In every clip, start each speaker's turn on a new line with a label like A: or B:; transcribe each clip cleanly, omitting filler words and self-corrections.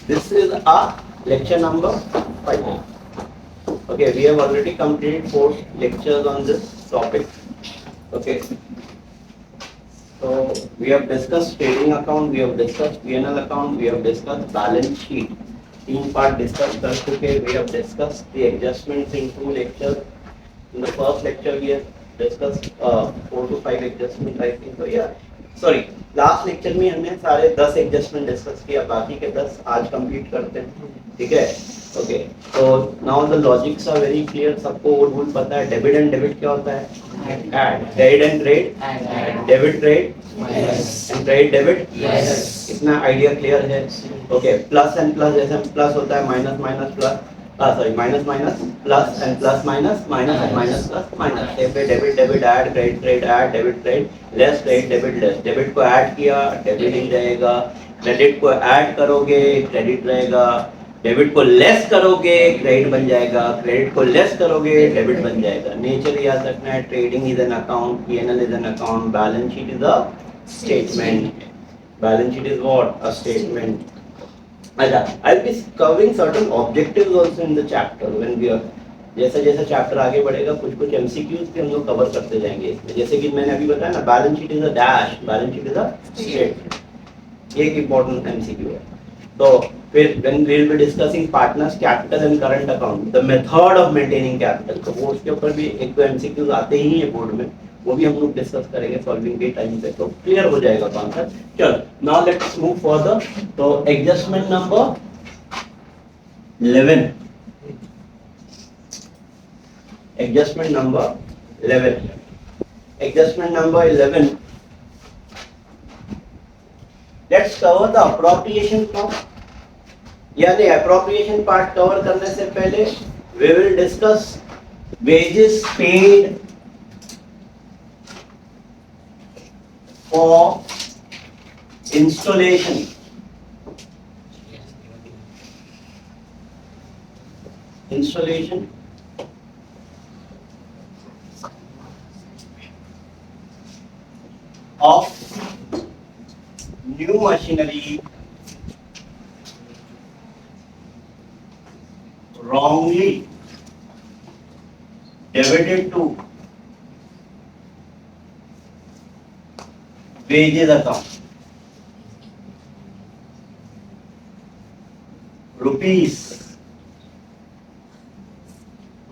A: This is our lecture number 5. Okay, we have already completed 4 lectures on this topic. Okay, so we have discussed trading account, we have discussed P&L account, we have discussed balance sheet. 3 part discussed कर चुके. We have discussed the adjustments in 2 lectures. In the first lecture we have discussed 4 to 5 adjustments I think. So yeah, sorry, last lecture में हमने सारे 10 adjustment discuss किया, बाकी के 10 आज complete करते हैं. ठीक है. ओके, तो now the logics are very clear. सबको वो रूल पता है. डेबिट एंड डेबिट क्या होता है? Add. Credit and trade, debit trade and trade debit. इतना आइडिया क्लियर है? ओके. प्लस एंड प्लस, जैसे प्लस होता है minus minus plus, sorry, minus minus plus and plus minus minus and minus plus minus. Debit debit debit add, credit trade add, debit trade, less credit debit less. Debit को add किया, debit ही रहेगा. Credit को add करोगे, credit रहेगा. Debit को less करोगे, credit बन जाएगा. क्रेडिट को लेस करोगे, डेबिट बन जाएगा. नेचर याद रखना है. Trading is an account, P&L is an account, balance sheet is a statement. Balance sheet is what? A statement. I'll be covering certain objectives also in the chapter when we are. जैसा जैसा chapter आगे बढ़ेगा कुछ कुछ MCQs भी हम लोग cover करते जाएंगे इसमें. जैसे कि मैंने अभी बताया ना, balance sheet is a dash, balance sheet is a statement. ये एक इम्पोर्टेंट MCQ है. तो फिर when we will be discussing partners capital and current account, the method of maintaining capital, तो वो उसके ऊपर भी एक दो MCQs आते ही हैं बोर्ड में, वो भी हम लोग डिस्कस करेंगे सॉल्विंग के टाइम पे, तो क्लियर हो जाएगा कॉन्सेप्ट. चलो, नाउ लेट्स मूव फर्दर. तो adjustment number 11. Adjustment number 11. Adjustment number 11. Let's cover the appropriation part. यानी अप्रोप्रिएशन पार्ट कवर करने से पहले we will discuss wages paid for installation. Installation of new machinery wrongly debited to wages account. Rupees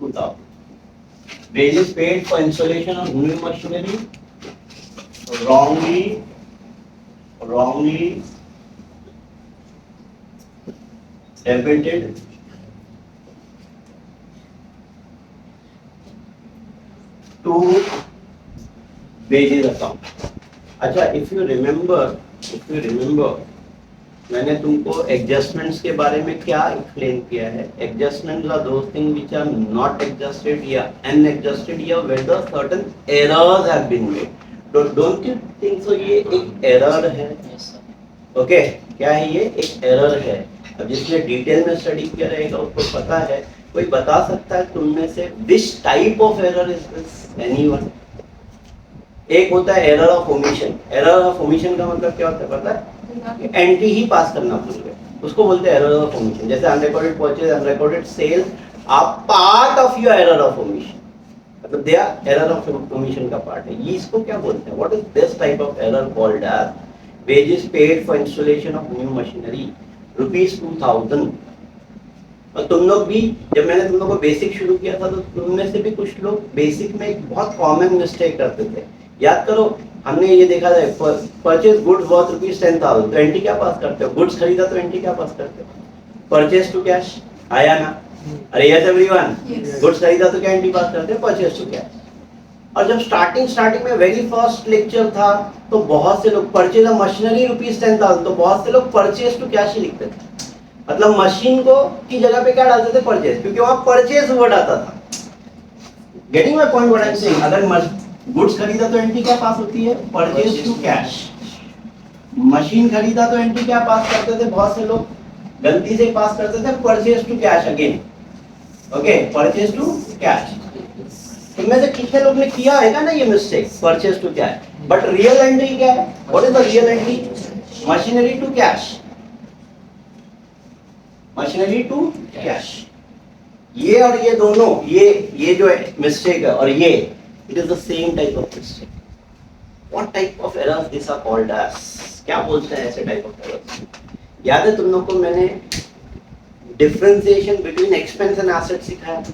A: 2000. Wages paid for installation of new machinery wrongly debited to wages account. अच्छा, if you remember, मैंने तुमको adjustments के बारे में क्या explain किया है? Adjustments are those thing which are not adjusted या अनएडजस्टेड या where the certain errors have been made. Don't you think so? ये एक एरर है. ओके, क्या है ये? एक एरर है. अब जिसने डिटेल में स्टडी किया रहेगा उसको पता है. कोई बता सकता है तुम में से which type of error is this? Anyone? एक होता है error of omission. Error of omission का मतलब क्या होता है पता है? एंट्री ही पास करना भूल गए, उसको बोलते हैं एरर ऑफ ओमिशन. जैसे unrecorded purchase, unrecorded sale are part of your error of omission. मतलब they are error of omission का पार्ट है. ये इसको क्या बोलते हैं? What is this type of error called as wages paid for installation of new machinery rupees 2000. और तुम लोग भी, जब मैंने तुम लोग को बेसिक शुरू किया था तो तुम में से भी कुछ लोग बेसिक में एक बहुत कॉमन मिस्टेक करते थे. याद करो, हमने ये देखा था परचेज गुड्स वर्थ रुपीस 10,000, तो एंट्री क्या पास करते हो? गुड्स खरीदा तो एंट्री क्या पास करते हो? Purchase to cash. आया ना? अरे यस एवरीवन, गुड्स खरीदा तो क्या एंट्री पास करते हो? Purchase to cash. और जब स्टार्टिंग में वेरी फर्स्ट लेक्चर था तो बहुत से लोग परचेज ऑफ मशीनरी रुपीस 10,000, तो बहुत से लोग परचेज टू कैश ही लिखते थे. मतलब मशीन को की जगह पे क्या डालते थे? परचेज, क्योंकि वहां परचेज वर्ड आता था. Getting my point? What I am saying? अगर गुड्स खरीदा तो एंट्री क्या पास होती है? Purchase to cash. मशीन खरीदा तो एंट्री क्या पास करते थे? बहुत से लोग गलती से पास करते थे purchase to cash again. Okay, purchase to cash. इनमें से कितने लोग ने किया है ना ये mistake, purchase to cash? But real entry क्या है? What is the real entry? Machinery to cash. Machinery to cash. ये और ये दोनों, ये जो मिस्टेक है और ये, it is the same type of mistake. What type of errors this are called as, क्या बोलते हैं ऐसे टाइप ऑफ एरर्स? याद है तुम लोग को मैंने differentiation between expense and asset सिखाया था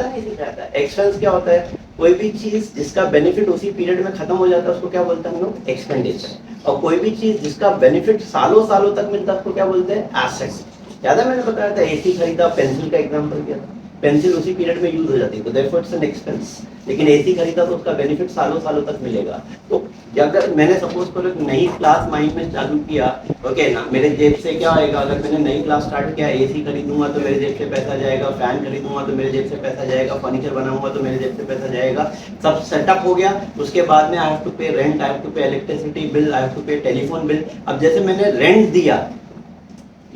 A: नहीं सिखाया था? एक्सपेंस क्या होता है? कोई भी चीज जिसका बेनिफिट उसी पीरियड में खत्म हो जाता है उसको क्या बोलते हैं हम लोग? एक्सपेंडिचर। और कोई भी चीज जिसका बेनिफिट सालों सालों तक मिलता है उसको क्या बोलते हैं? एसेट्स। याद है मैंने बताया था एसी खरीदा, पेंसिल का एग्जांपल दिया था, पेंसिल उसी पीरियड में यूज हो जाती है तो देयरफॉर इट्स एन एक्सपेंस। लेकिन एसी खरीदा तो उसका बेनिफिट सालों सालों तक मिलेगा। तो अगर मैंने सपोज करो एक नई क्लास माइंड में चालू किया, ओके ना, मेरे जेब से क्या आएगा? अगर मैंने नई क्लास स्टार्ट किया, एसी खरीदूंगा तो मेरे जेब से पैसा जाएगा, फैन खरीदूंगा तो मेरे जेब से पैसा जाएगा, फर्नीचर बनाऊंगा तो मेरे जेब से पैसा जाएगा। सब सेटअप हो गया, उसके बाद में I have to pay rent, I have to pay electricity bill, I have to pay telephone bill. अब जैसे मैंने रेंट दिया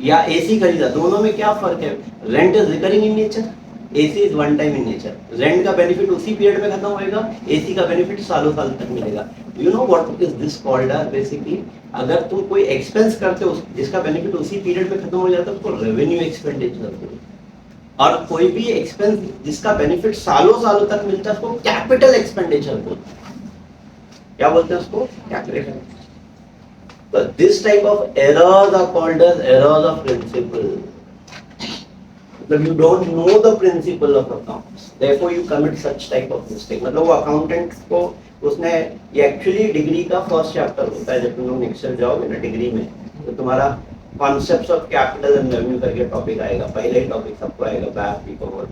A: या एसी खरीदा, दोनों में क्या फर्क है? Rent is recurring in nature, AC is one time in nature. Rent का बेनिफिट उसी पीरियड में खत्म होएगा, एसी का बेनिफिट सालों साल तक मिलेगा। You know what is this called as? Basically अगर तुम कोई एक्सपेंस करते हो जिसका बेनिफिट उसी पीरियड में खत्म हो जाता है उसको रेवेन्यू एक्सपेंडिचर बोलते हैं। और कोई भी एक्सपेंस जिसका बेनिफिट सालों सालों तक मिलता है उसको कैपिटल एक्सपेंडिचर बोलते हैं। क्या बोलते हैं उसको? Capital. But this type of errors are called as errors of principle. But you don't know the principle of accounts, therefore you commit such type of mistake. मतलब वो accountant को उसने, ये actually डिग्री का फर्स्ट चैप्टर होता है जब तुम लोग नेक्स्ट ईयर जाओगे ना डिग्री में, तो तुम्हारा concepts of capital and revenue करके टॉपिक आएगा, पहले ही टॉपिक सबको आएगा बैक पीको वर्ड।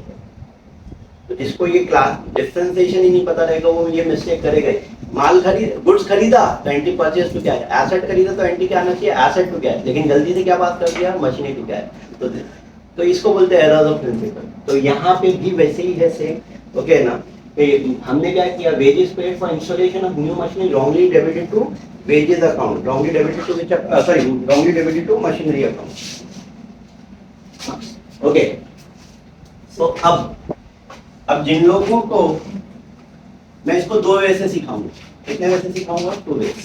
A: तो जिसको ये क्लास डिफरेंशिएशन ही नहीं पता रहेगा वो ये मिस्टेक करेगा। माल खरीद, गुड्स खरीदा तो एंटी परचेज टू क्या है? एसेट खरीदा तो एंटी क्या आना चाहिए? एसेट टू क्या है? लेकिन गलती से क्या बात कर दिया? मशीनरी टू क्या है? तो इसको बोलते हैं एरर्स ऑफ प्रिंसिपल। तो यहाँ पे भी वैसे ही है सेम, ओके ना? हमने क्या किया? Wages paid for installation of new machinery wrongly debited to wages account, wrongly debited to which, sorry, wrongly debited to machinery account. Okay, so अब जिन लोगों को मैं इसको दो वे से सिखाऊंगा, कितने वे से सिखाऊंगा? Two ways.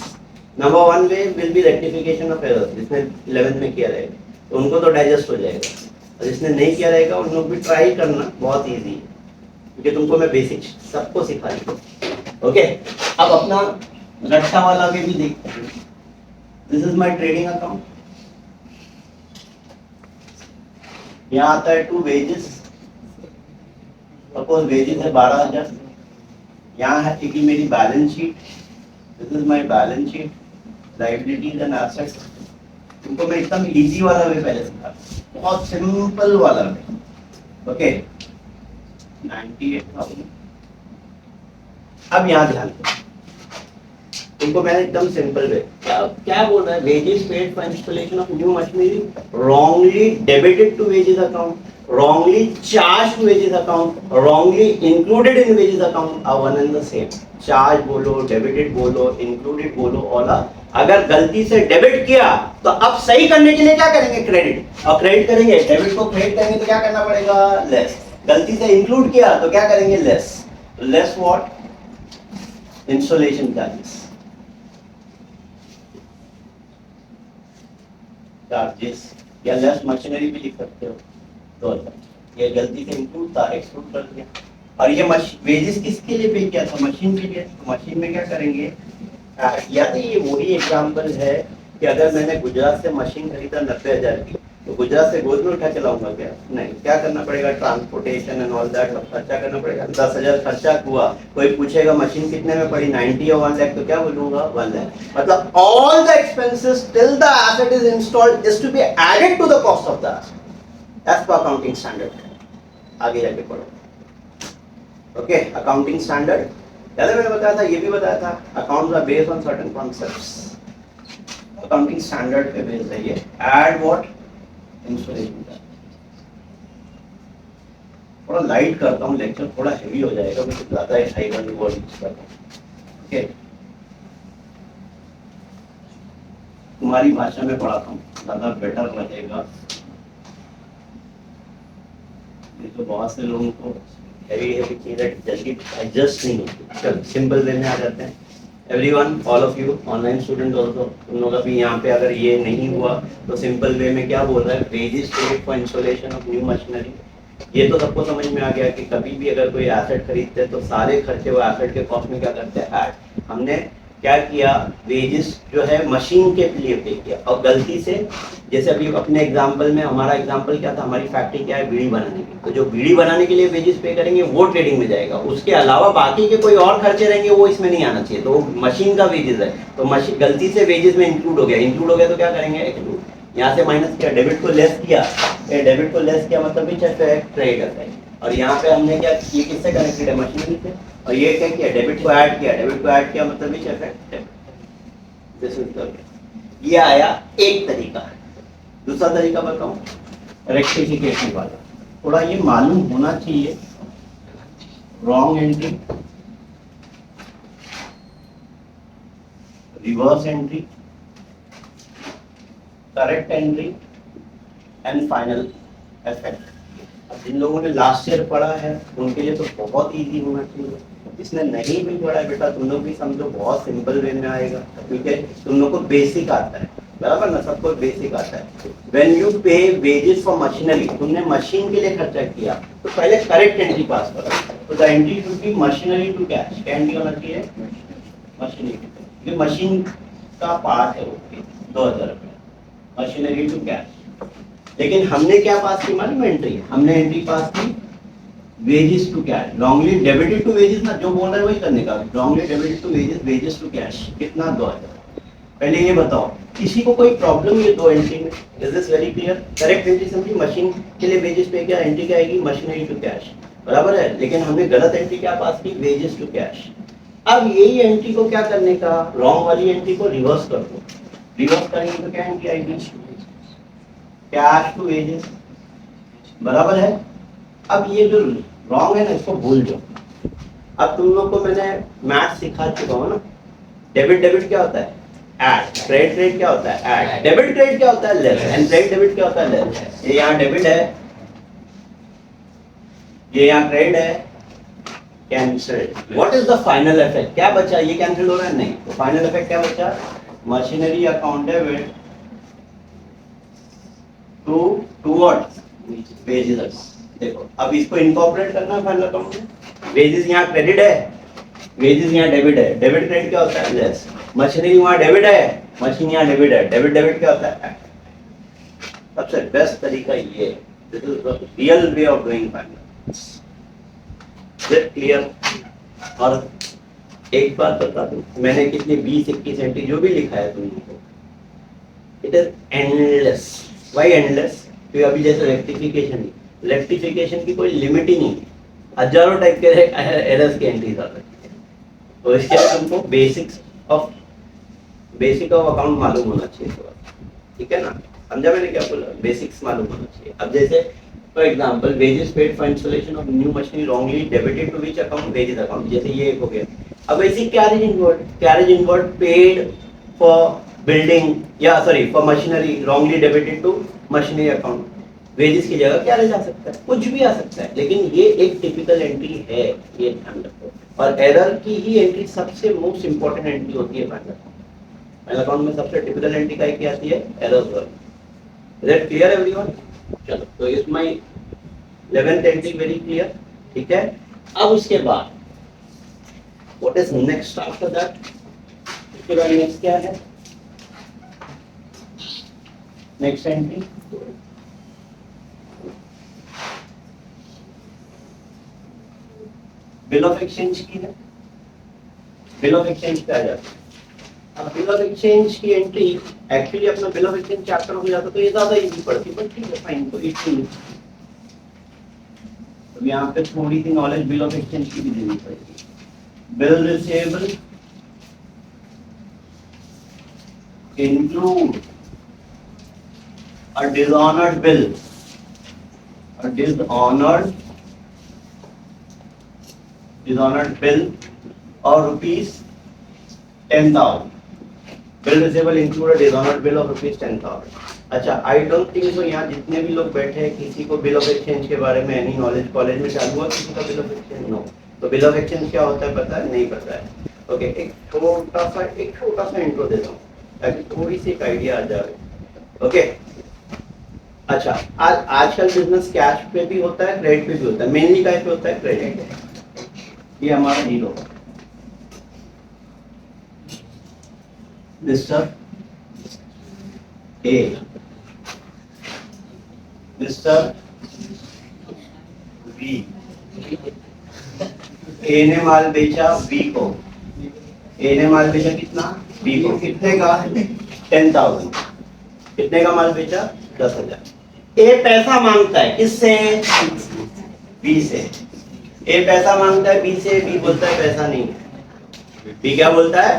A: Number one way will be rectification of errors, जिसने 11th में किया रहेगा तो उनको तो डाइजेस्ट हो जाएगा, और जिसने नहीं किया रहेगा उन लोग भी ट्राई करना, बहुत इजी है क्योंकि तुमको मैं बेसिक सबको सिखा दूंगा। ओके, अब अपना रट्टा वाला वे भी देखते हैं। This is my trading account, यहाँ आता है टू वेजेस, सपोज वेजेस है 12,000, यहाँ है कि मेरी balance sheet, this is my balance sheet, liabilities and assets. तुमको मैं एकदम इजी वाला वे पहले सिखा, बहुत सिंपल वाला वे। ओके, 98,000। अब यहाँ ध्यान दो, तुमको मैंने एकदम सिंपल वे क्या बोल रहा है? Wages paid for installation of new machinery wrongly debited to wages account, wrongly charged to wages account, wrongly included in wages account are one and the same. Charge बोलो, डेबिटेड बोलो, included बोलो, all. अगर गलती से debit किया तो अब सही करने के लिए क्या करेंगे? क्रेडिट। और क्रेडिट करेंगे, डेबिट को क्रेडिट करेंगे तो क्या करना पड़ेगा? लेस। गलती से इंक्लूड किया तो क्या करेंगे? Less. Less what? Installation charges, charges, या लेस मशीनरी भी लिख सकते हो। तो ये गलती से इंक्लूड था, एक्सक्लूड कर दिया। और ये वेजेस किसके लिए पे किया था? मशीन के लिए। तो मशीन में क्या करेंगे? या तो ये वही एग्जांपल है कि अगर मैंने गुजरात से मशीन खरीदा 90,000 की, तो गुजरात से गोद में उठा के लाऊंगा क्या? नहीं। क्या करना पड़ेगा? ट्रांसपोर्टेशन एंड ऑल दैट सब खर्चा करना पड़ेगा। 10,000 खर्चा हुआ, कोई पूछेगा मशीन कितने में पड़ी, 90 या 1 लाख, तो क्या बोलूंगा? 1 लाख। मतलब all the expenses till the asset is installed is to be added to the cost of the asset as per accounting standard. आगे जाके पढ़ो। ओके, अकाउंटिंग स्टैंडर्ड याद है मैंने बताया था, ये भी बताया था, accounts are based on certain concepts. Accounting standard पे बेस्ड है ये। Add what? इंस्टॉलेशन। थोड़ा लाइट करता हूँ लेक्चर, थोड़ा हेवी हो जाएगा, मुझे ज्यादा हाई वाली वर्ड यूज करता हूँ। ओके, तुम्हारी भाषा में पढ़ाता हूँ, ज्यादा बेटर लगेगा। ये तो बहुत से लोगों को हेवी चीजें जल्दी एडजस्ट नहीं होती। चलो सिंपल वे में आ जाते हैं। Everyone, all of you online student also, तुम लोग अभी यहाँ पे अगर ये नहीं हुआ तो सिंपल वे में क्या बोल रहा है, wages paid for installation of new machinery. ये तो सबको समझ में आ गया कि कभी भी अगर कोई एसेट खरीदते हैं तो सारे खर्चे वो एसेट के कॉस्ट में क्या करते हैं, ऐड। हमने क्या किया, वेजेस जो है मशीन के लिए पे किया, और गलती से जैसे अभी अपने एग्जांपल में, हमारा एग्जांपल क्या था, हमारी फैक्ट्री क्या है, बीड़ी बनाने की, तो जो बीड़ी बनाने के लिए वेजेस पे करेंगे वो ट्रेडिंग में जाएगा, उसके अलावा बाकी के कोई और खर्चे रहेंगे वो इसमें नहीं आना चाहिए, तो वो मशीन का वेजेस है, तो मशीन गलती से वेजेस में इंक्लूड हो गया, इंक्लूड हो गया तो क्या करेंगे, एक्सक्लूड। यहाँ से माइनस किया, डेबिट को लेस किया, डेबिट को लेस किया मतलब भी ट्रेड है, और यहाँ पे हमने क्या, ये किससे कनेक्टेड है, मशीनरी से, और ये क्या किया, डेबिट को ऐड किया, डेबिट को ऐड किया मतलब भी इफेक्ट है। दिस इज द, ये आया एक तरीका। दूसरा तरीका बताऊं, रेक्टिफिकेशन वाला, थोड़ा ये मालूम होना चाहिए, wrong entry, reverse entry, correct entry and final effect. अब जिन लोगों ने लास्ट ईयर पढ़ा है उनके लिए तो बहुत इजी होना चाहिए, जिसने नहीं भी पढ़ा है बेटा तुम लोग भी समझो, बहुत सिंपल वे में आएगा, क्योंकि तुम लोग को बेसिक आता है, बराबर ना, सबको बेसिक आता है। व्हेन यू पे वेजेस फॉर मशीनरी, तुमने मशीन के लिए खर्चा किया तो पहले करेक्ट एंट्री पास करो, तो the entry should be machinery to cash. क्या एंट्री होना चाहिए, मशीनरी, ये मशीन का पार्ट है, वो 2000 रुपये मशीनरी टू कैश। लेकिन हमने क्या पास की मालूम, एंट्री, हमने एंट्री पास की wages to cash, wrongly debited to wages ना, जो बोल रहा है वही करने का, wrongly debited to wages, wages to cash, कितना 2000। पहले ये बताओ किसी को कोई प्रॉब्लम ये दो एंट्री में, is this very clear? Correct entry समझी, मशीन के लिए वेजेस पे क्या एंट्री क्या आएगी, मशीनरी टू कैश, बराबर है, लेकिन हमने गलत एंट्री क्या पास की, वेजेस टू कैश। अब यही एंट्री को क्या करने का, रॉन्ग वाली एंट्री को रिवर्स कर दो, रिवर्स करेंगे तो क्या एंट्री आएगी, कैश टू वेजेस, बराबर है। अब ये जो रॉन्ग है ना इसको भूल जाओ। अब तुम लोग को मैंने मैथ सिखा चुका हूँ ना, डेबिट डेबिट क्या होता है, ऐड, क्रेडिट क्रेडिट क्या होता है, ऐड, डेबिट क्रेडिट क्या होता है, लेस, एंड क्रेडिट डेबिट क्या होता है, लेस। ये यहाँ डेबिट है, ये यहाँ क्रेडिट है, cancel. What is the final effect, क्या बचा, ये कैंसिल हो रहा है, नहीं, तो फाइनल इफेक्ट क्या बचा, machinery account debit to what, wages. देखो अब इसको इनकॉर्पोरेट करना है फाइनल अकाउंट में, वेजेस यहाँ क्रेडिट है, वेजेस यहाँ डेबिट है, डेबिट क्रेडिट क्या होता है, लेस, मशीनरी वहाँ डेबिट है, मशीन यहाँ डेबिट है, डेबिट डेबिट क्या होता है, सबसे बेस्ट तरीका ये, this is the real way of doing finance. Is clear? और एक बात बता दूं, मैंने कितने 20-21 एंट्री जो भी लिखा है तुमको, it is endless. Why endless? क्योंकि अभी जैसे रेक्टिफिकेशन की कोई लिमिट ही नहीं, हजारों टाइप के एरर्स की एंट्रीज आ सकती है, तो इसके लिए तुमको बेसिक ऑफ अकाउंट मालूम होना चाहिए थोड़ा, ठीक है ना, समझा मैंने क्या बोला, बेसिक्स मालूम होना चाहिए। अब जैसे for example, wages paid for installation of new machinery wrongly debited to which account, wages account, जैसे ये एक हो गया। अब ऐसी carriage inward paid for building, या sorry for machinery wrongly debited to machinery account, wages की जगह क्या जा सकता है, कुछ भी आ सकता है, लेकिन ये एक टिपिकल एंट्री है, ये ध्यान रखो। और एरर की ही एंट्री सबसे मोस्ट इंपॉर्टेंट एंट्री होती है फाइनल अकाउंट में, सबसे टिपिकल एंट्री का क्या आती है, एरर्स वाली। Is it clear everyone? चलो, तो is my 11th entry very clear, ठीक है। अब उसके बाद what is next after that, उसके बाद नेक्स्ट क्या है, next entry bill of exchange की है, बिल ऑफ एक्सचेंज पे आ जाता है। अब बिल ऑफ एक्सचेंज की एंट्री, एक्चुअली अपना बिल ऑफ एक्सचेंज चैप्टर हो जाता तो ये ज्यादा इजी पड़ती, बट ठीक है फाइन, तो इट अब यहाँ पे थोड़ी सी नॉलेज बिल ऑफ एक्सचेंज की भी देनी पड़ेगी। Bill receivable include a dishonored bill, a dishonored bill of rupees 10,000. Bill receivable include a dishonored bill of rupees 10,000. अच्छा, आई डोंट थिंक सो यहाँ जितने भी लोग बैठे हैं किसी को बिल ऑफ एक्सचेंज के बारे में एनी नॉलेज कॉलेज में चालू हुआ किसी का बिल ऑफ एक्सचेंज? नो। तो बिल ऑफ एक्सचेंज क्या होता है पता है? नहीं पता है। ओके, एक छोटा सा इंट्रो देता हूँ ताकि थोड़ी सी एक आइडिया आ जाए। ओके, अच्छा, आजकल बिजनेस कैश पे भी होता है, क्रेडिट पे भी होता है। मेनली काय पे होता है? क्रेडिट। ये हमारा hero mister A, mister B. A ने माल बेचा बी को, ए ने माल बेचा कितना? बी को। कितने का? 10,000। कितने का माल बेचा? 10,000। ए पैसा मांगता है किससे? बी से। ए पैसा मांगता है बी से, बी बोलता है पैसा नहीं है। बी क्या बोलता है?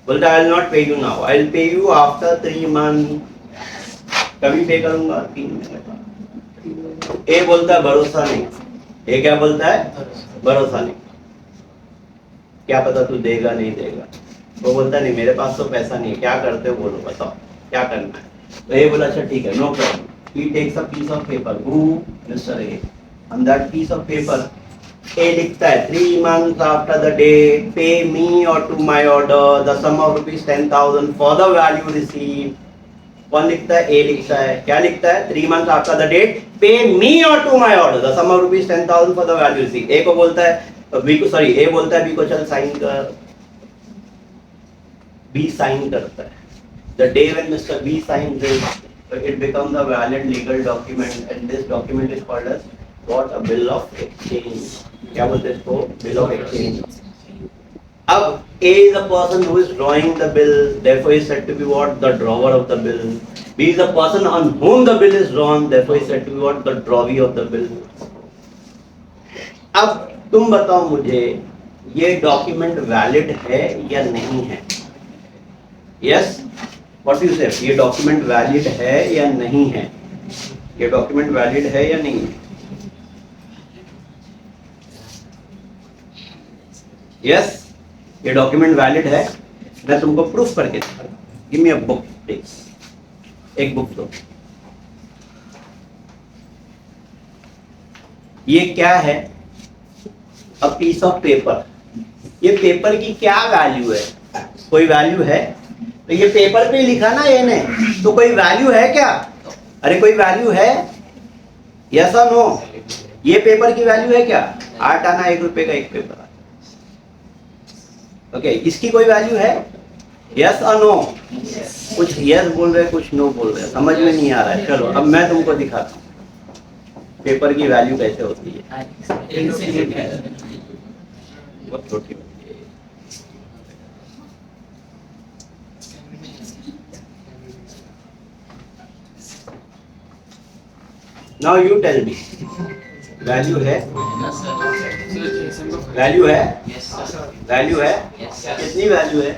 A: बोलता है आई विल नॉट पे you now, I will pay you after 3 month. कभी पे करूंगा 3 महीने बाद। ए बोलता है भरोसा नहीं। ए क्या बोलता है? भरोसा नहीं। क्या पता तू देगा नहीं देगा। वो बोलता नहीं मेरे पास तो पैसा नहीं है, क्या करते हो बोलो, बताओ क्या करना है। तो ये बोला अच्छा ठीक है, no problem. He takes a piece of paper, who? Mr. A. On that piece of paper, A लिखता है 3 months after the date, pay me or to my order the sum of rupees 10,000 for the value received. कौन लिखता है? A लिखता है। क्या लिखता है? 3 months after the date, pay me or to my order the sum of rupees 10,000 for the value received. A को बोलता है B को, सॉरी A बोलता है B को चल साइन कर। B साइन करता है। The day when Mr. B signs this, it becomes a valid legal document and this document is called as what? A bill of exchange. क्या बोलते हैं इसको? Bill of exchange. अब A is the person who is drawing the bill, therefore is said to be what? The drawer of the bill. B is the person on whom the bill is drawn, therefore is said to be what? The drawee of the bill. अब तुम बताओ मुझे ये document valid है या नहीं है? Yes, what you से? ये डॉक्यूमेंट वैलिड है या नहीं है? ये डॉक्यूमेंट वैलिड है या नहीं है? यस, ये डॉक्यूमेंट वैलिड है। मैं तुमको प्रूफ करके दिखाऊंगा। Give me a book please, एक बुक दो। ये क्या है? A piece of paper. ये पेपर की क्या वैल्यू है? कोई वैल्यू है? तो ये पेपर पे लिखा ना ये ने, तो कोई वैल्यू है क्या? अरे कोई वैल्यू है? यस और नो? ये पेपर की वैल्यू है क्या? 8 आना 1 रुपए का एक पेपर। ओके, इसकी कोई वैल्यू है? यस और नो? कुछ यस बोल रहे, कुछ नो बोल रहे, समझ में नहीं आ रहा है। चलो अब मैं तुमको दिखाता हूँ पेपर की वैल्यू कैसे होती है। बहुत छोटी। Now you tell me, value है? वैल्यू है? वैल्यू है? कितनी वैल्यू है?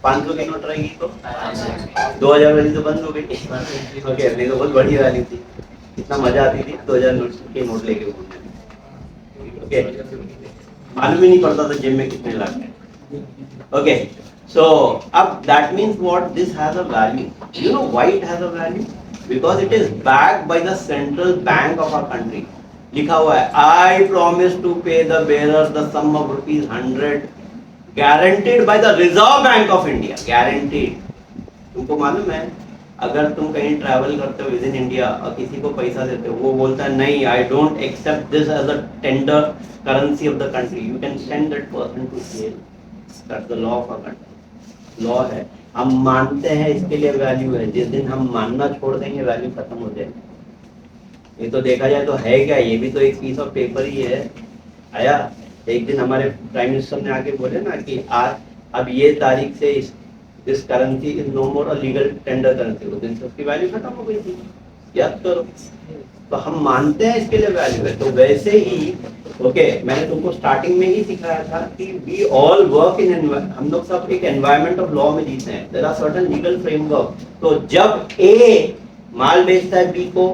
A: 500 की नोट रहेगी तो 2000 वाली तो बंद हो गई। ओके, नहीं तो बहुत बड़ी वैल्यू थी, इतना मजा आती थी 2000 नोट के नोट लेके घूमने। ओके, मालूम ही नहीं पड़ता था जेब में कितने लाख है। ओके, so अब that means what? This has a value. You know why it has a value? Because it is backed by the central bank of our country. लिखा हुआ है I promise to pay the bearer the sum of rupees 100 guaranteed by the Reserve Bank of India. Guaranteed. तुमको मालूम है अगर तुम कहीं travel करते हो विद इन इंडिया और किसी को पैसा देते हो, वो बोलता है नहीं I don't accept this as a tender currency of the country, you can send that person to jail. That's the law of our country. Law है, हम मानते हैं इसके लिए वैल्यू है। जिस दिन हम मानना छोड़ देंगे वैल्यू खत्म हो जाएगी। ये तो देखा जाए तो है क्या, ये भी तो एक पीस ऑफ पेपर ही है। आया एक दिन हमारे प्राइम मिनिस्टर ने आके बोले ना कि आज अब ये तारीख से this currency is no more a legal tender currency, उस दिन से उसकी वैल्यू खत्म हो गई थी। याद करो, तो हम मानते हैं इसके लिए वैल्यू है। तो वैसे ही ओके, मैंने तुमको स्टार्टिंग में ही सिखाया था कि वी ऑल वर्क इन, हम लोग सब एक एनवायरनमेंट ऑफ लॉ में जीते हैं। There are certain legal framework. तो जब ए माल बेचता है बी को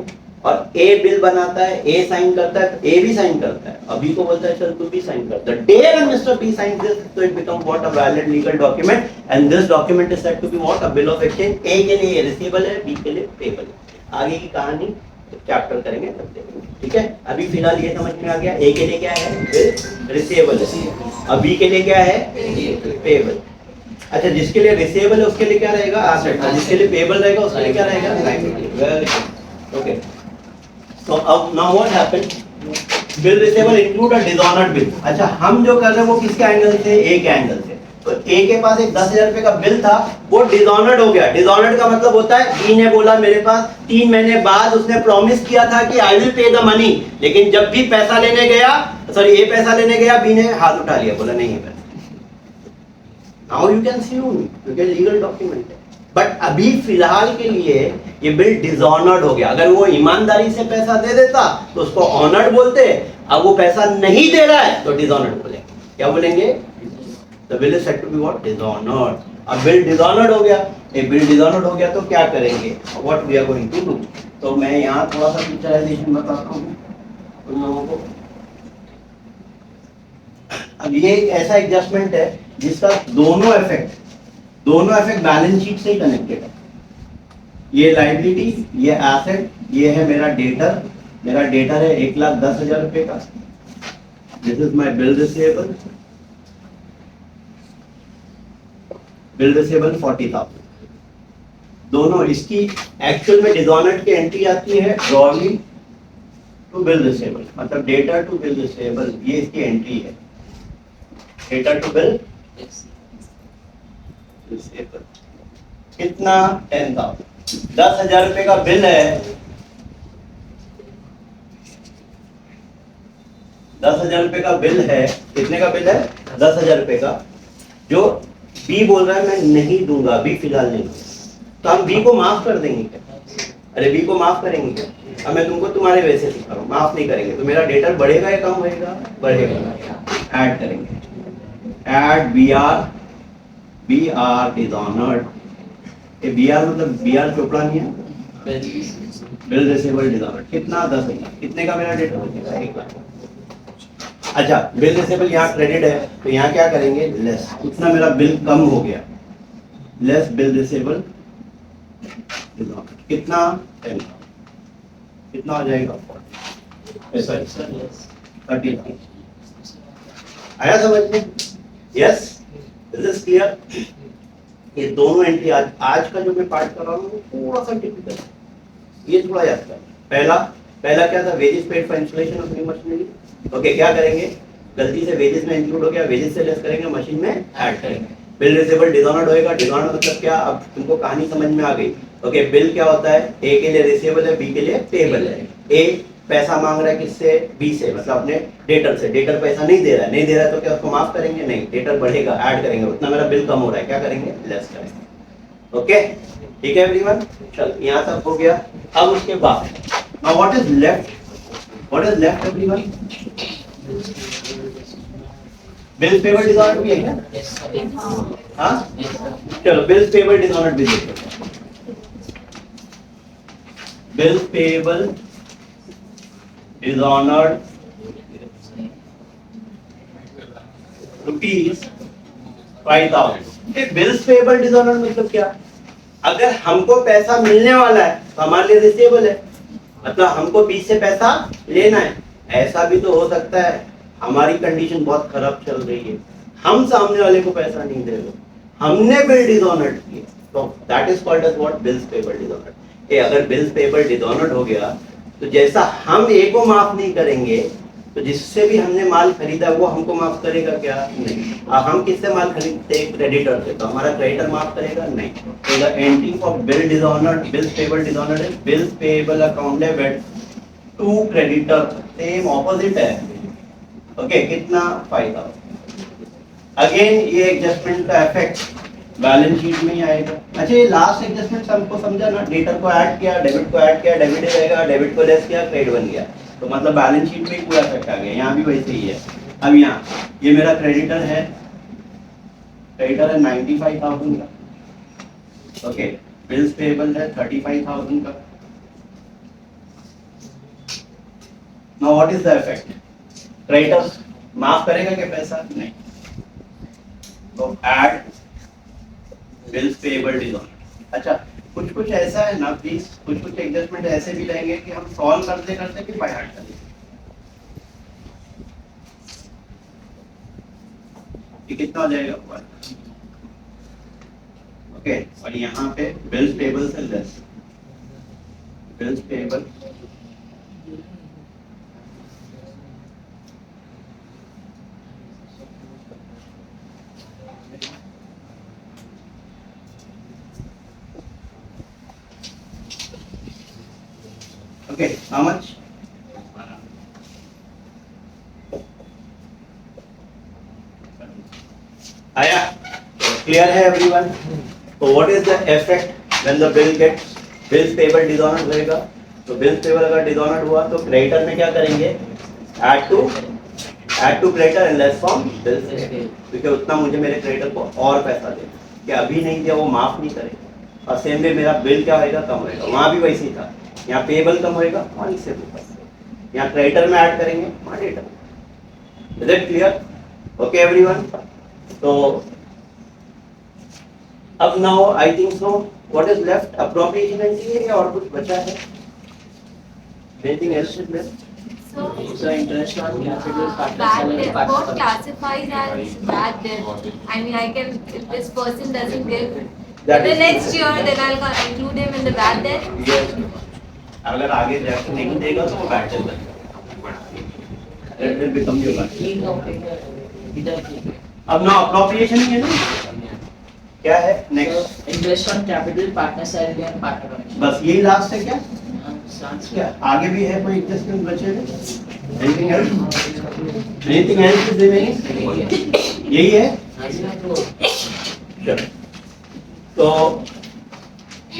A: और ए बिल बनाता है, ए साइन करता है, तो ए भी साइन करता है, अभी को बोलता है चल तू भी साइन कर। The day when mister B signs this, so it becomes what? A valid legal document and this document is said to be what? A bill of exchange. ए के लिए रिसीवेबल है, बी के लिए पेबल है। आगे की कहानी चैप्टर करेंगे तब देखेंगे, ठीक है। अभी फिलहाल ये समझ में आ गया, ए के लिए क्या है, बिल रिसीवेबल है, अब बी के लिए क्या है, पेएबल। अच्छा, जिसके लिए रिसीवेबल है उसके लिए क्या रहेगा, एसेट, जिसके लिए पेएबल रहेगा उसके लिए क्या रहेगा, liability. Very good, okay. So अब now what happened, bill receivable include a dishonoured bill. अच्छा, हम जो कर रहे हैं वो किसके एंगल से, ए के एंगल से। तो ए के पास एक 10,000 रुपए का बिल था, वो डिसऑनर्ड हो गया। डिसऑनर्ड का मतलब होता है, बी ने बोला मेरे पास 3 महीने बाद, उसने प्रॉमिस किया था कि I will pay the money, लेकिन जब भी पैसा लेने गया, सॉरी ए पैसा लेने गया, बी ने हाथ उठा लिया, बोला नहीं है। नाउ यू कैन सी मी क्योंकि लीगल डॉक्यूमेंट है, बट अभी फिलहाल के लिए ये बिल डिसऑनर्ड हो गया। अगर वो ईमानदारी से पैसा दे देता तो उसको ऑनर्ड बोलते, अब वो पैसा नहीं दे रहा है तो डिसऑनर्ड बोलेंगे। क्या बोलेंगे, the bill is said to be what, dishonoured. अब बिल डिसऑनर्ड हो गया, ये बिल डिसऑनर्ड हो गया तो क्या करेंगे, what we are going to do. तो मैं यहाँ थोड़ा सा पिक्चराइजेशन बताता हूँ उन लोगों को। अब ये एक ऐसा एडजस्टमेंट है जिसका दोनों इफेक्ट बैलेंस शीट से ही कनेक्टेड है। ये लायबिलिटी, ये एसेट, ये है मेरा डेटर। मेरा डेटर है 1,10,000 रुपए का। This is my bill receivable. Bill receivable 40,000। दोनों इसकी एक्चुअल में डिसऑनर्ड की एंट्री आती है ड्रॉली टू बिल रिसीवेबल, मतलब डेटर टू बिल रिसीवेबल, ये इसकी एंट्री है। डेटर टू बिल रिसीवेबल कितना, 10,000। 10,000 रुपए का बिल है, 10,000 रुपए का बिल है। कितने का बिल है, 10,000 रुपए का, जो बी बोल रहा है मैं नहीं दूंगा, बी फिलहाल नहीं दूंगा। तो हम बी को माफ कर देंगे क्या, अरे बी को माफ करेंगे क्या, अब मैं तुमको तुम्हारे वैसे सिखा रहा हूँ, माफ नहीं करेंगे तो मेरा डेटर बढ़ेगा या कम होएगा, बढ़ेगा। ऐड करेंगे, ऐड बी आर डिसऑनर्ड। ये बी आर मतलब बी आर चोपड़ा नहीं है, बिल रिसीवेबल डिसऑनर्ड। कितना, 10,000। कितने का मेरा डेटर बचेगा, 1,00,000। अच्छा, बिल रिसीवेबल यहाँ क्रेडिट है तो यहाँ क्या करेंगे, लेस, उतना मेरा बिल कम हो गया, लेस बिल रिसीवेबल कितना, 10,000। कितना हो जाएगा, 30,000। आया समझ में, यस, दिस इज क्लियर। ये दोनों एंट्री आज का जो मैं पार्ट कर रहा हूँ थोड़ा सा टिपिकल है, ये थोड़ा याद कर। पहला क्या था, wages paid for installation of new machinery. Okay, क्या करेंगे, गलती से वेजेस में इंक्लूड हो गया, वेजेस से लेस करेंगे, मशीन में ऐड करेंगे। बिल रिसीवेबल डिसऑनर्ड होएगा, डिसऑनर्ड मतलब क्या, अब तुमको कहानी समझ में आ गई। ओके, बिल क्या होता है, ए के लिए रिसीवेबल है, बी के लिए पेएबल है। ए पैसा मांग रहा है किससे, बी से, मतलब अपने डेटर से। डेटर पैसा नहीं दे रहा है तो क्या उसको माफ करेंगे, नहीं, डेटर बढ़ेगा, ऐड करेंगे, उतना मेरा बिल कम हो रहा है, क्या करेंगे, लेस करेंगे। ओके, ठीक है एवरीवन, चल यहाँ तक हो गया। अब उसके बाद now what is left everyone, bills payable dishonoured भी है क्या, हाँ, चलो बिल्स पेबल डिसऑनर्ड भी देखते हैं। Bills payable dishonoured ₹5,000। Bills payable dishonoured मतलब क्या, अगर हमको पैसा मिलने वाला है तो हमारे लिए रिसीवेबल है, मतलब हमको बीच से पैसा लेना है। ऐसा भी तो हो सकता है हमारी कंडीशन बहुत खराब चल रही है, हम सामने वाले को पैसा नहीं दे रहे, हमने बिल डिसऑनर्ड किया, तो that is called as what, bills payable dishonoured. अगर बिल्स पेबल डिसऑनर्ड हो गया तो जैसा हम ए को माफ नहीं करेंगे तो जिससे भी हमने माल खरीदा वो हमको माफ करेगा क्या, नहीं। हम किससे माल खरीदते हैं, क्रेडिटर से, तो हमारा क्रेडिटर माफ करेगा, नहीं। तो the entry for bill dishonoured, bills payable dishonoured है, bills payable account debit to creditor, same opposite है। ओके, कितना, 5,000। अगेन ये एडजस्टमेंट का इफेक्ट बैलेंस शीट में ही आएगा। अच्छा, ये लास्ट एडजस्टमेंट हमको समझा ना, डेटर को ऐड किया, डेबिट को ऐड किया, डेबिट रहेगा, डेबिट को लेस किया, क्रेडिट बन गया, तो मतलब बैलेंस शीट में ही पूरा इफेक्ट आ गया। यहाँ भी वैसे ही है। अब यहाँ ये मेरा क्रेडिटर है 95,000 का। ओके, बिल्स पेएबल है 35,000 का। Now what is the effect, creditor माफ करेगा क्या पैसा, नहीं, तो ऐड बिल्स पेएबल डिसऑनर्ड। अच्छा, कुछ कुछ ऐसा है ना प्लीज, कुछ कुछ एडजस्टमेंट ऐसे भी रहेंगे कि हम सॉल्व करते करते भी बाय हार्ट करेंगे। ये कितना हो जाएगा? ओके, और यहाँ पे बिल्स पेबल से less, bills payable okay, how much? आया? क्लियर है एवरीवन? तो what is the effect when the Bill Gates bills payable dishonoured रहेगा? तो बिल्स पेबल अगर डिसऑनर्ड हुआ तो क्रेडिटर में क्या करेंगे? Add to creditor and less from bills payable, क्योंकि उतना मुझे मेरे क्रेडिटर को और पैसा देना, कि अभी नहीं दिया वो माफ नहीं करेगा। और सेम वे मेरा बिल क्या होएगा? कम होएगा। वहां भी वैसे ही था, यहाँ पेबल कम होएगा, वहां इससे भी कम। यहाँ क्रेडिटर में ऐड करेंगे, वहां debtor. Is it clear? Okay everyone? तो अब now I think so what is left? Appropriation entry है और कुछ बचा है? Anything else is left?
B: So interest on capital
C: bad debt, what classifies as bad debt? I mean, I can, if this person doesn't give
A: That
C: the
A: is-
C: next year, then I'll include him in the bad debt.
A: Yes. अगर आगे जाके नहीं देगा तो वो bad debt बनेगा, it will become your bad. अब ना अप्रोप्रिएशन ही है ना, क्या है next?
B: Interest on capital, partner salary and partner commission.
A: बस यही लास्ट है क्या?
B: क्या
A: क्या आगे भी है कोई एडजस्टमेंट बचे हुए? Anything else? Anything else is remaining? यही है? चलो, तो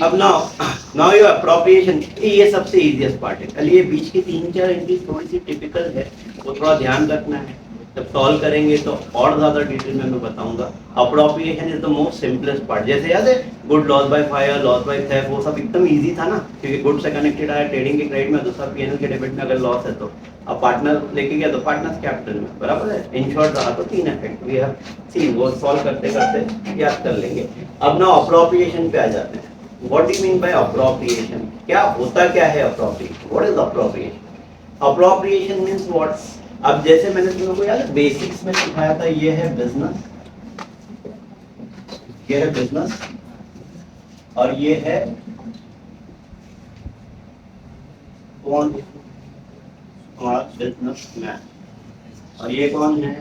A: अब नाउ योर अप्रोप्रिएशन, ये सबसे इजीएस्ट पार्ट है। कल ये बीच की 3-4 एंट्रीज थोड़ी सी टिपिकल है, वो थोड़ा ध्यान रखना है। जब सॉल्व करेंगे तो और ज्यादा डिटेल में मैं बताऊंगा। Appropriation is the most simplest part. जैसे याद है good loss by fire, loss by theft, वो सब एकदम इजी था ना, क्योंकि गुड से कनेक्टेड है ट्रेडिंग के क्रेडिट में, दूसरा पीएनएल के डेबिट में अगर लॉस है तो अब पार्टनर लेके गया तो पार्टनर्स कैपिटल में, बराबर है। इन शॉर्ट रहा तो 3 इफेक्ट वी हैव सीन, वो सॉल्व करते करते याद कर लेंगे। अब ना अप्रोप्रिएशन पे आ जाते हैं। What do you mean by appropriation? क्या होता क्या है appropriation? What is appropriation? Appropriation means what? अब जैसे मैंने तुम लोगों को याद बेसिक्स में सिखाया था, ये है बिजनेस, ये है बिजनेस और ये है कौन? हमारा बिजनेस मैन। और ये कौन है?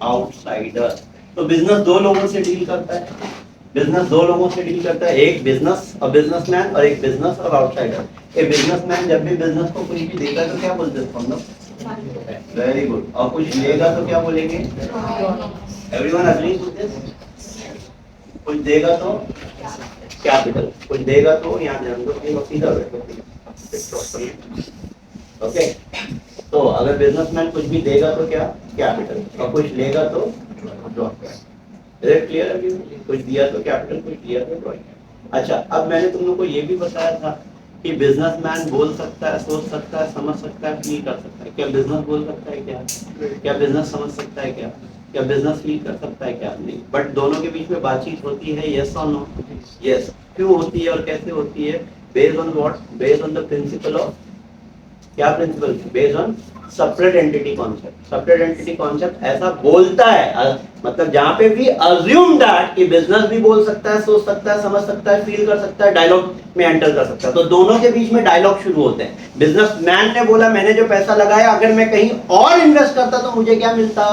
A: आउटसाइडर। तो बिजनेस दो लोगों से डील करता है, बिजनेस दो लोगों से डील करता है, एक बिजनेस और बिजनेसमैन और एक बिजनेस और आउटसाइडर। ये बिजनेसमैन जब भी बिजनेस को कुछ भी देगा तो क्या बोलते हैं हम लोग? Very good. और कुछ लेगा तो क्या बोलेंगे? Everyone agree to this? कुछ देगा तो कैपिटल, कुछ देगा तो यहाँ ध्यान दो कि सीधा बैठो। ओके, तो अगर बिजनेसमैन कुछ भी देगा तो क्या? कैपिटल, और कुछ लेगा तो ड्रॉप। Is it clear? अभी कुछ दिया तो कैपिटल, कुछ दिया तो ड्रॉइंग। अच्छा, अब मैंने तुम लोग को ये भी बताया था कि बिजनेसमैन बोल सकता है, सोच सकता है, समझ सकता है, फील कर सकता है। क्या बिजनेस बोल सकता है? क्या बिजनेस समझ सकता है? क्या बिजनेस फील कर सकता है? क्या नहीं। बट दोनों के बीच में बातचीत होती है, यस और नो? यस। क्यों होती है और कैसे होती है? Based on what? Based on the principle of, क्या principle? Based on separate entity concept. Separate entity concept ऐसा बोलता है, मतलब जहां पे भी अज्यूम दैट कि बिजनेस भी बोल सकता है, सोच सकता है, समझ सकता है, फील कर सकता है, डायलॉग में एंटर कर सकता है। तो दोनों के बीच में डायलॉग शुरू होते हैं। बिजनेसमैन ने बोला मैंने जो पैसा लगाया अगर मैं कहीं और इन्वेस्ट करता तो मुझे क्या मिलता?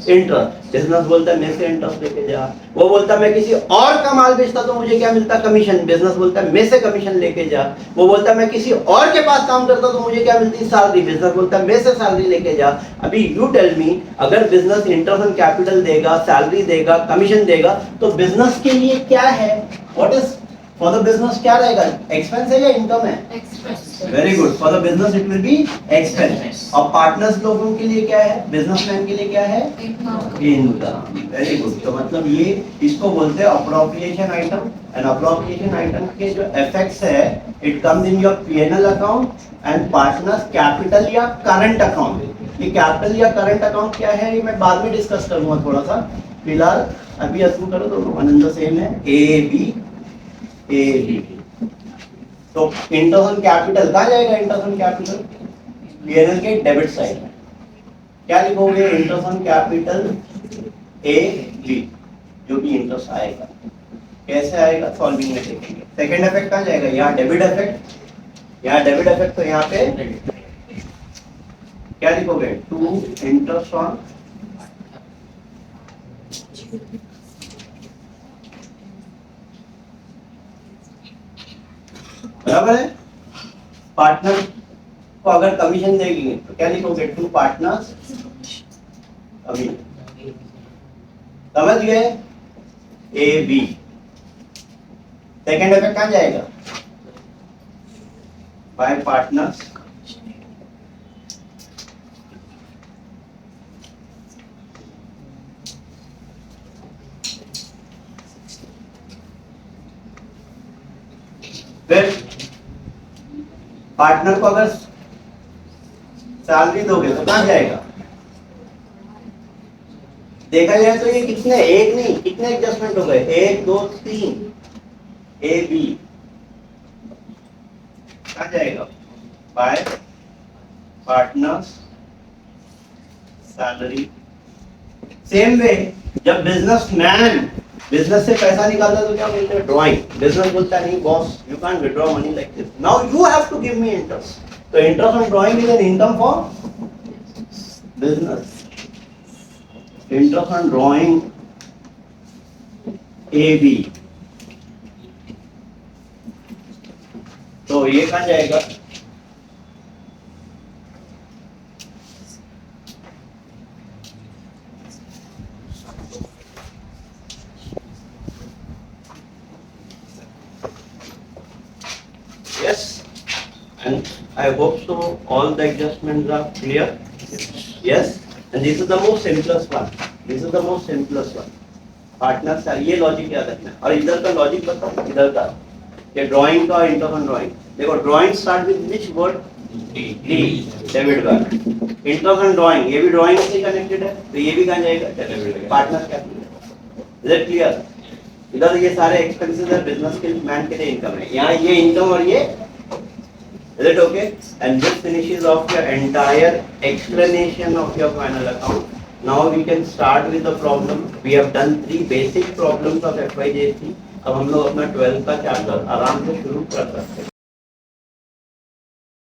A: इंटरेस्ट। बिजनेस बोलता है मेरे से इंटरेस्ट लेके जा। वो बोलता मैं किसी और का माल बेचता तो मुझे क्या मिलता? कमीशन। बिजनेस बोलता है मेरे से कमीशन लेके जा। वो बोलता मैं किसी और के पास काम करता तो मुझे क्या मिलती? सैलरी। बिजनेस बोलता है मेरे से सैलरी लेके जा। अभी यू टेल मी, अगर बिजनेस इंटरेस्ट ऑन कैपिटल देगा, सैलरी देगा, कमीशन देगा, तो बिजनेस के लिए क्या है? What is for the business? क्या रहेगा? एक्सपेंस है या इनकम है? Very good. For the business it will be expense. और पार्टनर्स लोगों के लिए क्या है? बिजनेसमैन के लिए क्या है? इनकम। Very good. तो मतलब ये इसको बोलते हैं appropriation item. And appropriation item के जो इफेक्ट्स है, it comes in your PNL account and partners capital या करंट अकाउंट। ये कैपिटल या करंट अकाउंट क्या है ये मैं बाद में डिस्कस करूंगा थोड़ा सा। फिलहाल अभी असम करो दोनों वन एंड द सेम है, ए बी तो इंटरेस्ट ऑन कैपिटल कहाँ जाएगा? इंटरेस्ट ऑन कैपिटल पीएनएल के डेबिट साइड में क्या लिखोगे? Interest on capital A B, जो भी इंटरेस्ट आएगा कैसे आएगा सॉल्विंग में देखेंगे। सेकंड इफेक्ट कहाँ जाएगा? यहाँ डेबिट इफेक्ट, यहाँ डेबिट इफेक्ट, तो यहाँ पे क्या लिखोगे? टू इंटरेस्ट ऑन बराबर है। पार्टनर को अगर कमीशन देंगे तो क्या लिखोगे? To partners commission. समझ गए? A B. सेकेंड इफेक्ट कहाँ जाएगा? बाय पार्टनर्स फिर पार्टनर को अगर सैलरी दोगे तो कहाँ जाएगा? देखा जाए तो ये कितने, एक नहीं कितने एडजस्टमेंट हो गए? 1 2 3 ए बी कहाँ जाएगा? Bye partners salary. Same way जब बिजनेसमैन बिजनेस से पैसा निकालता है तो क्या बोलते हैं? ड्राइंग। बिजनेस बोलता है नहीं boss, you can withdraw money like this, now you have to give me interest. तो interest on drawing is an income for business. Interest on drawing A B, तो ये कहाँ जाएगा? Yes, and I hope so all the adjustments are clear. Yes, and this is the most simplest one. This is the most simplest one. Partners are, ये logic याद रखना है। और इधर का लॉजिक बताओ, इधर का ये ड्राइंग का इंटरेस्ट ऑन ड्राइंग। देखो drawing start with which word? D, debit word. Interest on drawing, ये भी ड्राइंग से कनेक्टेड है तो ये भी कहाँ जाएगा? Debit. Partners capital. Is it clear? इधर ये सारे एक्सपेंसेस है बिजनेस के मैन के लिए इनकम है, यहाँ ये इनकम और ये। Is it okay? And this finishes off your entire explanation of your final account. Now we can start with the problem. We have done 3 basic problems of FYJC. अब हम लोग अपना 12th का चैप्टर आराम से शुरू कर सकते हैं।